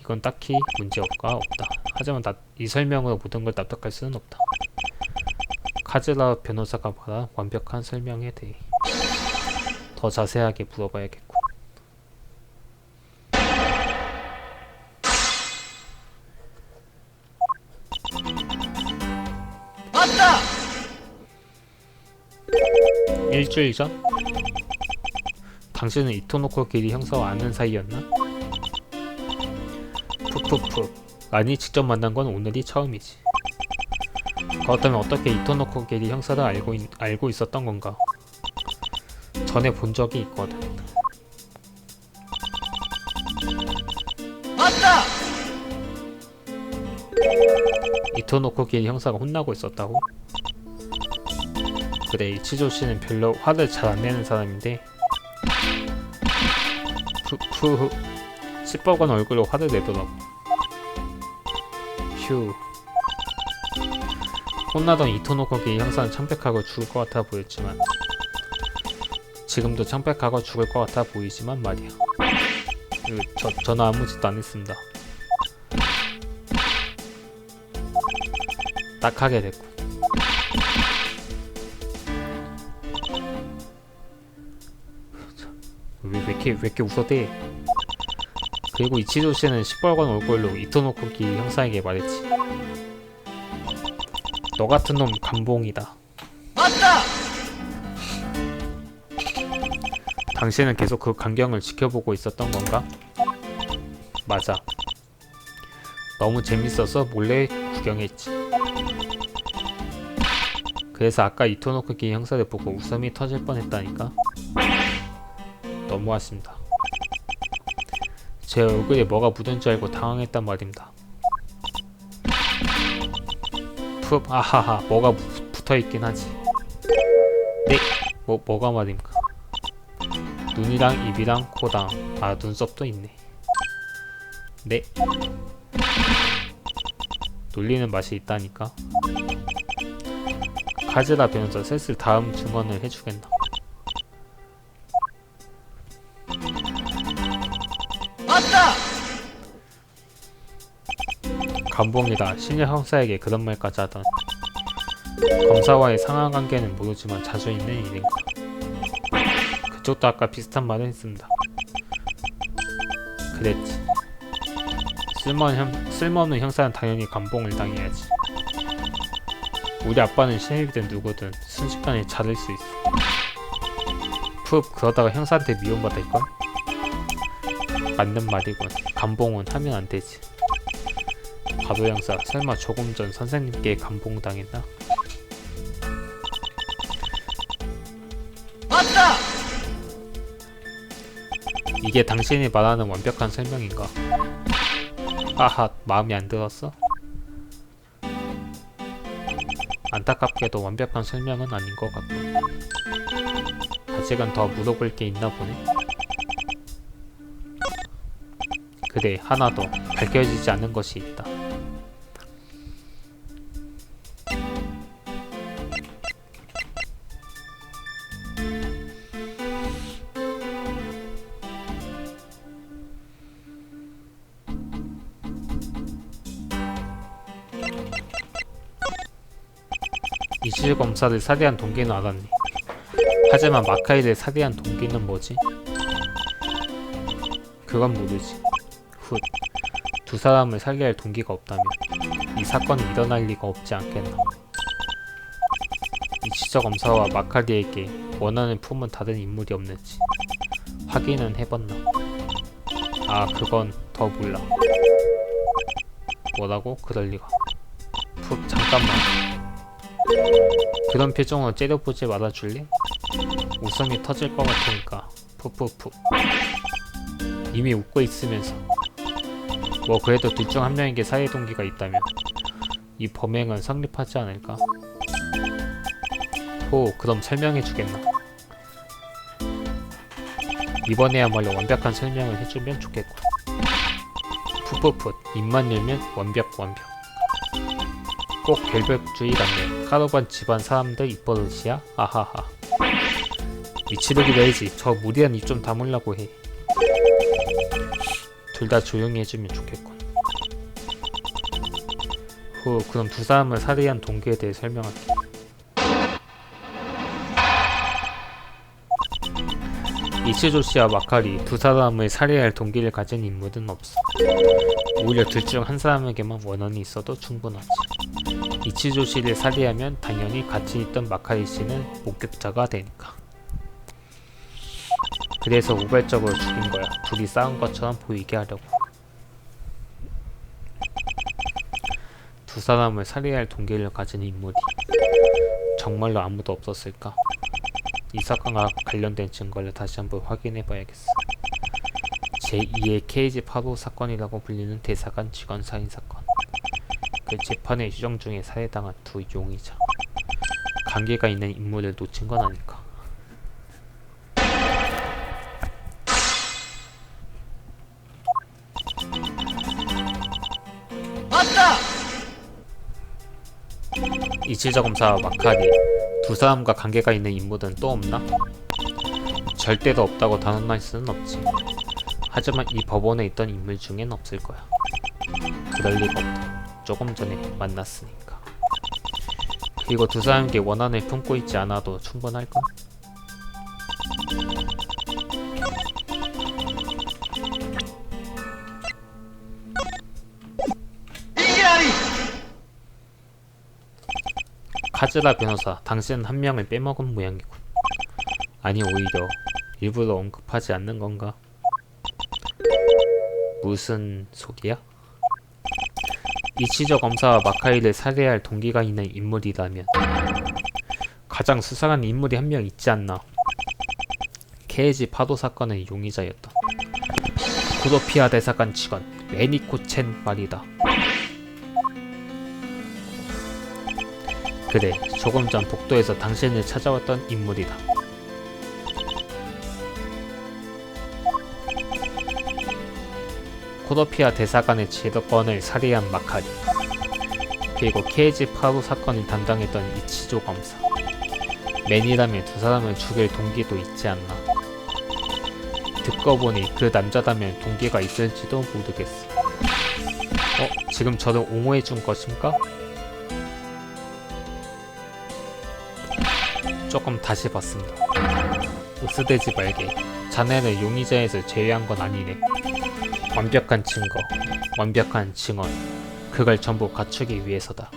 이건 딱히 문제가 없다. 하지만 이 설명으로 모든 걸 납득할 수는 없다. 카즈라 변호사가 말한 완벽한 설명에 대해 더 자세하게 물어봐야겠고. 맞다! 일주일 전? 당신은 이토노코 기리 형사와 아는 사이였나? 푹푹푹. 아니, 직접 만난 건 오늘이 처음이지. 그렇다면 어떻게 이토노코 기리 형사를 알고 있었던 건가? 전에 본 적이 있거든. 맞다! 이토노코 기리 형사가 혼나고 있었다고? 그래, 이치조 씨는 별로 화를 잘 안 내는 사람인데 푸푸 시뻘건 얼굴로 화를 내더라고. 휴. 혼나던 이토노코 기리 형사는 창백하고 죽을 것 같아 보였지만 지금도 창백하고 죽을 것 같아 보이지만 말이야. 저는 아무 짓도 안 했습니다. 딱 하게 됐고. 왜 이렇게 웃어대? 그리고 이치조 씨는 시뻘건 얼굴로 이토노코 기리 형사에게 말했지. 너 같은 놈 감봉이다. 맞다! 당신은 계속 그 광경을 지켜보고 있었던 건가? 맞아. 너무 재밌어서 몰래 구경했지. 그래서 아까 이토노코 기리 형사를 보고 웃음이 터질 뻔했다니까. 너무하십니다. 제 얼굴에 뭐가 묻은 줄 알고 당황했단 말입니다. 푹. 아하하, 뭐가 붙어있긴 하지. 네? 뭐가 말입니까? 눈이랑 입이랑 코랑 눈썹도 있네. 네? 놀리는 맛이 있다니까. 카즈라 변호사 슬슬 다음 증언을 해주겠나. 맞다! 감봉이다. 신일 형사에게 그런 말까지 하던. 검사와의 상하관계는 모르지만 자주 있는 일인가. 그쪽도 아까 비슷한 말을 했습니다. 그랬지. 쓸모없는 형사는 당연히 감봉을 당해야지. 우리 아빠는 신입이든 누구든 순식간에 자를 수 있어. 푹. 그러다가 형사한테 미움받을걸? 맞는 말이군. 감봉은 하면 안 되지. 바로 형사, 설마 조금 전 선생님께 감봉당했나? 맞다! 이게 당신이 말하는 완벽한 설명인가? 하하, 마음에 안 들었어? 안타깝게도 완벽한 설명은 아닌 것 같군. 아직은 더 물어볼 게 있나 보네. 그래, 하나 더. 밝혀지지 않은 것이 있다. 이실 검사를 살해한 동기는 알았네. 하지만 마카이를 살해한 동기는 뭐지? 그건 모르지. 훗. 두 사람을 살해할 동기가 없다면 이 사건이 일어날 리가 없지 않겠나. 이치저 검사와 마카리에게 원하는 품은 다른 인물이 없는지 확인은 해봤나? 그건 더 몰라. 뭐라고? 그럴 리가. 푹. 잠깐만. 그런 표정으로 째려보지 말아줄래? 웃음이 터질 것 같으니까. 푹푹푹. 이미 웃고 있으면서. 뭐 그래도 둘 중 한 명에게 살해 동기가 있다면 이 범행은 성립하지 않을까? 그럼 설명해주겠나? 이번에야말로 완벽한 설명을 해주면 좋겠고. 풋풋풋. 입만 열면 완벽. 꼭 결벽주의라네. 카르반 집안 사람들 입버릇이야? 아하하. 미치르기 내지. 저 무리한 입 좀 다물라고 해. 둘 다 조용히 해주면 좋겠군. 그럼 두 사람을 살해한 동기에 대해 설명할게. 이치조 씨와 마카리 두 사람을 살해할 동기를 가진 인물은 없어. 오히려 둘 중 한 사람에게만 원한이 있어도 충분하지. 이치조 씨를 살해하면 당연히 같이 있던 마카리 씨는 목격자가 되니까. 그래서 우발적으로 죽인 거야. 둘이 싸운 것처럼 보이게 하려고. 두 사람을 살해할 동기를 가진 인물이 정말로 아무도 없었을까? 이 사건과 관련된 증거를 다시 한번 확인해봐야겠어. 제2의 케이지 파도 사건이라고 불리는 대사관 직원 살인 사건. 그 재판의 유정 중에 살해당한 두 용의자. 관계가 있는 인물을 놓친 건 아닐까? 맞다! 이치조 검사와 마카리 두 사람과 관계가 있는 인물은 또 없나? 절대로 없다고 단언할 수는 없지. 하지만 이 법원에 있던 인물 중엔 없을 거야. 그럴 리가 없다. 조금 전에 만났으니까. 그리고 두 사람에게 원한을 품고 있지 않아도 충분할까? 이기라리! 카즈라 변호사, 당신은 한 명을 빼먹은 모양이군. 아니 오히려 일부러 언급하지 않는 건가? 무슨 소리야? 이치조 검사와 마카이를 살해할 동기가 있는 인물이라면 가장 수상한 인물이 한 명 있지 않나? 케이지 파도 사건의 용의자였던 구도피아 대사관 직원 메니코 첸 말이다. 그래, 조금 전 복도에서 당신을 찾아왔던 인물이다. 코도피아 대사관의 직원을 살해한 마카리, 그리고 케이지 파도 사건을 담당했던 이치조 검사. 맨이라면 두 사람을 죽일 동기도 있지 않나? 듣고 보니 그 남자라면 동기가 있을지도 모르겠어. 지금 저를 옹호해준 것인가? 조금 다시 봤습니다. 으스대지 말게. 자네를 용의자에서 제외한 건 아니네. 완벽한 증거, 완벽한 증언, 그걸 전부 갖추기 위해서다.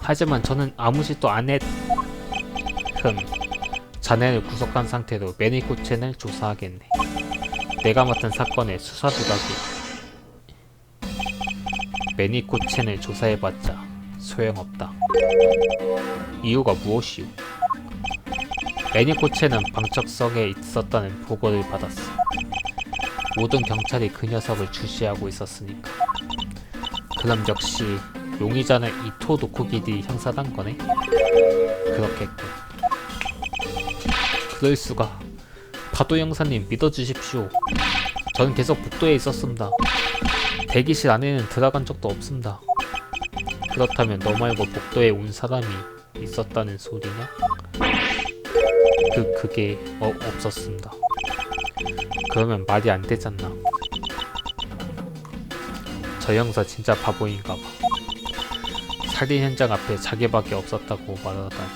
하지만 저는 아무 짓도 안 했... 자네를 구속한 상태로 메니코첸을 조사하겠네. 내가 맡은 사건의 수사두각이 메니코첸을 조사해봤자 소용없다. 이유가 무엇이오? 메니코첸은 방척석에 있었다는 보고를 받았어. 모든 경찰이 그 녀석을 주시하고 있었으니까. 그럼 역시 용의자는 이토 노코기리 형사단 거네? 그렇겠군. 그럴 수가. 파도 형사님 믿어주십시오. 저는 계속 복도에 있었습니다. 대기실 안에는 들어간 적도 없습니다. 그렇다면 너 말고 복도에 온 사람이 있었다는 소리냐? 그게 없었습니다. 그러면 말이 안 되잖아. 저 형사 진짜 바보인가봐. 살인 현장 앞에 자기밖에 없었다고 말하다니.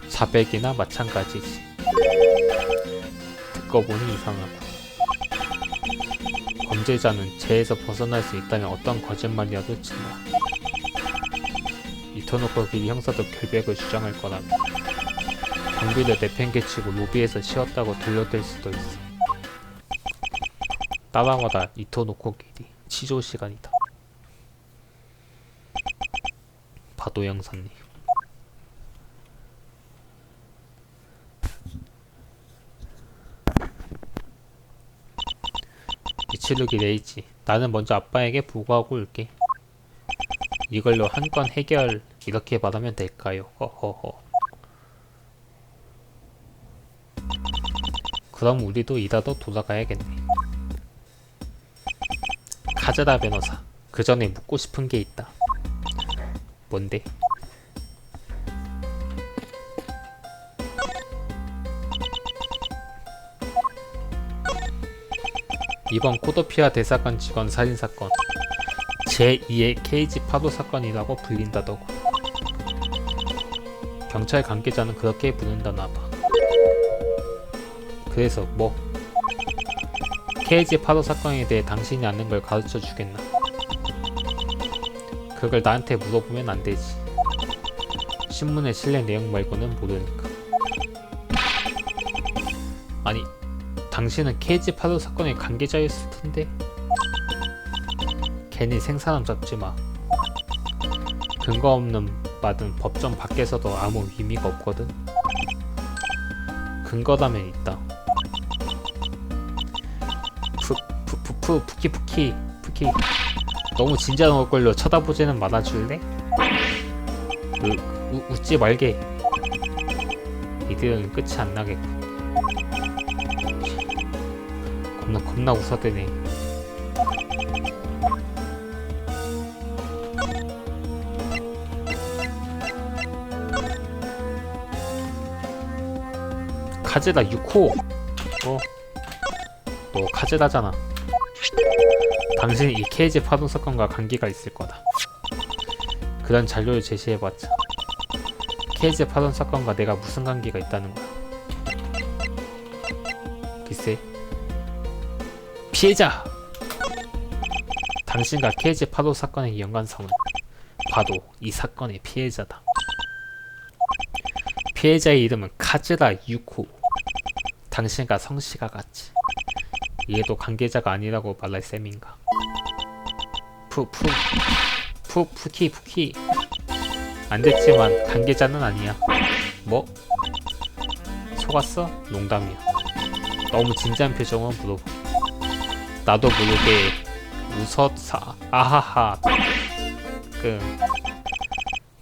자백이나 마찬가지지. 듣고 보니 이상하고. 범죄자는 죄에서 벗어날 수 있다면 어떤 거짓말이라도 친다. 이토노코 기리 형사도 결백을 주장할 거라며. 경비를 내팽개치고 로비에서 쉬었다고 들려댈 수도 있어. 따라와라 이토노코 기리. 치조 시간이다. 파도 형사님. 미치루기 레이지. 나는 먼저 아빠에게 보고하고 올게. 이걸로 한 건 해결 이렇게 말하면 될까요? 허허허. 그럼 우리도 일하러 돌아가야겠네. 카즈라 변호사. 그 전에 묻고 싶은 게 있다. 뭔데? 이번 코도피아 대사관 직원 살인사건 제2의 케이지 파도 사건이라고 불린다더군. 경찰 관계자는 그렇게 부른다나봐. 그래서 뭐? 케이지 파도 사건에 대해 당신이 아는 걸 가르쳐 주겠나? 그걸 나한테 물어보면 안 되지. 신문에 실린 내용 말고는 모르니까. 아니, 당신은 케이지 파도 사건의 관계자였을 텐데. 괜히 생사람 잡지 마. 근거 없는 말은 법정 밖에서도 아무 의미가 없거든. 근거라면 있다. 푸키 너무 진지한 얼굴로 쳐다보지는 말아줄래? 웃지 말게. 이들은 끝이 안 나겠군. 겁나 웃어대네. 카즈라 6호. 너 카즈라잖아. 당신이 이 케이지 파동 사건과 관계가 있을 거다. 그런 자료를 제시해봤자 케이지 파동 사건과 내가 무슨 관계가 있다는 거야. 글쎄. 피해자! 당신과 케이지 파도 사건의 연관성은 바로 이 사건의 피해자다. 피해자의 이름은 카즈라 유코. 당신과 성씨가 같지. 얘도 관계자가 아니라고 말할 셈인가. 푸키 안됐지만 관계자는 아니야. 뭐? 속았어? 농담이야. 너무 진지한 표정은 물어보. 나도 모르게 웃었사. 아하하.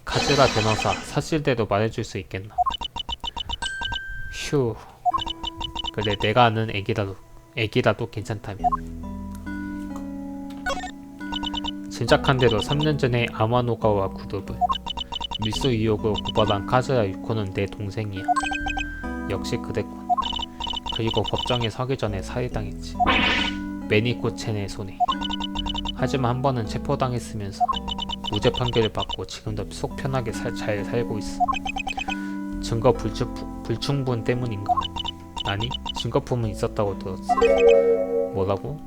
카즈라 변호사, 사실대로 말해줄 수 있겠나? 휴. 그래, 내가 아는 애기라도 괜찮다면. 짐작한 대로 3년 전에 아마노가와 그룹을 밀수 의혹으로 고발한 카즈라 유코는 내 동생이야. 역시 그랬군. 그리고 법정에 서기 전에 살해당했지. 매니코 첸의 손에. 하지만 한 번은 체포당했으면서 무죄 판결을 받고 지금도 속 편하게 잘 살고 있어. 증거 불충분 때문인가? 아니, 증거품은 있었다고 들었어. 뭐라고?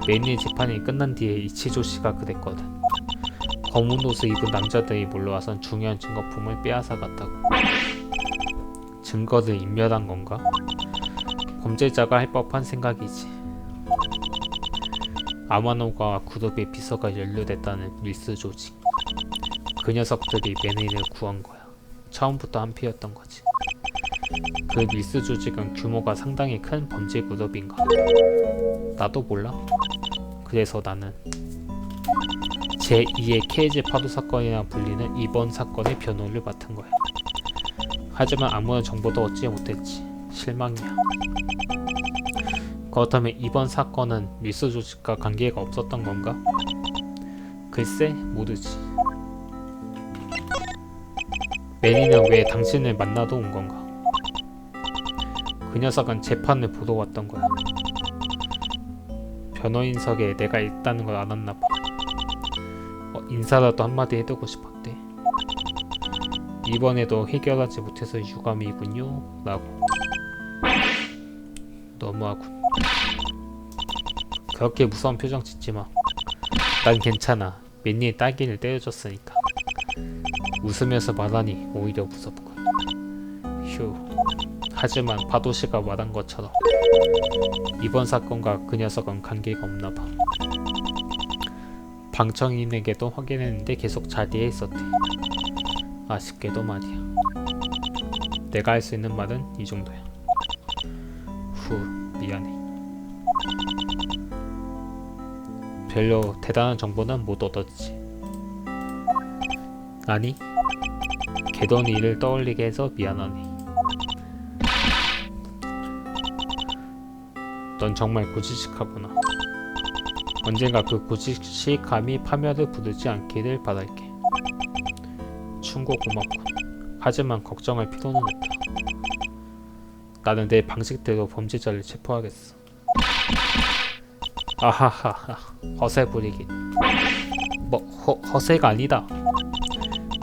매니의 재판이 끝난 뒤에 이치조 씨가 그랬거든. 검은 옷을 입은 남자들이 몰려와선 중요한 증거품을 빼앗아 갔다고. 증거를 인멸한 건가? 범죄자가 할 법한 생각이지. 아마노가와 그룹의 비서가 연루됐다는 밀스 조직. 그 녀석들이 매니를 구한 거야. 처음부터 한피였던 거지. 그 밀스 조직은 규모가 상당히 큰 범죄 그룹인가? 나도 몰라. 그래서 나는 제2의 케이지 파도 사건이라 불리는 이번 사건의 변호를 맡은 거야. 하지만 아무런 정보도 얻지 못했지. 실망이야. 그렇다면 이번 사건은 밀수 조직과 관계가 없었던 건가? 글쎄, 모르지. 매니는 왜 당신을 만나러 온 건가? 그 녀석은 재판을 보러 왔던 거야. 변호인석에 내가 있다는 걸 알았나 봐. 인사라도 한마디 해두고 싶었대. 이번에도 해결하지 못해서 유감이군요 라고. 너무하군. 그렇게 무서운 표정 짓지 마. 난 괜찮아. 맨니의 딸기를 때려줬으니까. 웃으면서 말하니 오히려 무섭군. 휴. 하지만 파도씨가 말한 것처럼 이번 사건과 그 녀석은 관계가 없나봐. 방청인에게도 확인했는데 계속 자리에 있었대. 아쉽게도 말이야. 내가 할 수 있는 말은 이 정도야. 후, 미안해. 별로 대단한 정보는 못 얻었지. 아니, 개돈 일을 떠올리게 해서 미안하네. 넌 정말 고지식하구나. 언젠가 그 고지식함이 파멸을 부르지 않기를 바랄게. 충고 고맙군. 하지만 걱정할 필요는 없다. 나는 내 방식대로 범죄자를 체포하겠어. 아하하하. 허세 부리긴. 뭐 허세가 아니다.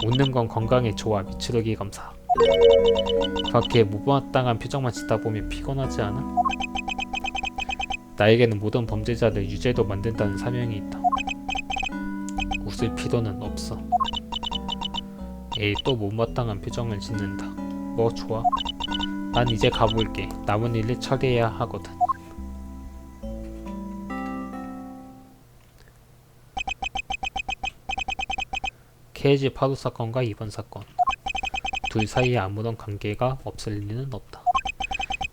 웃는 건 건강에 좋아. 미추르기 검사. 그렇게 무마땅한 표정만 짓다 보면 피곤하지 않아? 나에게는 모든 범죄자를 유죄로 만든다는 사명이 있다. 웃을 필요는 없어. 에이, 또 못마땅한 표정을 짓는다. 뭐 좋아. 난 이제 가볼게. 남은 일을 처리해야 하거든. 케이지 파도 사건과 이번 사건. 둘 사이에 아무런 관계가 없을 리는 없다.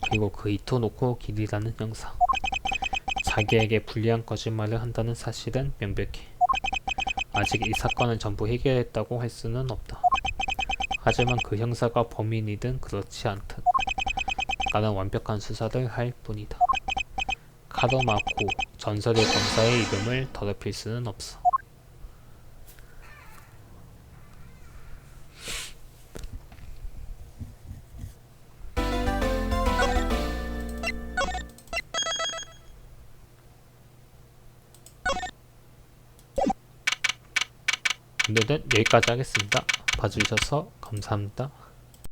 그리고 그 이토노코 길이라는 형사. 자기에게 불리한 거짓말을 한다는 사실은 명백해. 아직 이 사건을 전부 해결했다고 할 수는 없다. 하지만 그 형사가 범인이든 그렇지 않든 나는 완벽한 수사를 할 뿐이다. 카르마코, 전설의 검사의 이름을 더럽힐 수는 없어. 오늘은 여기까지 하겠습니다. 봐주셔서 감사합니다.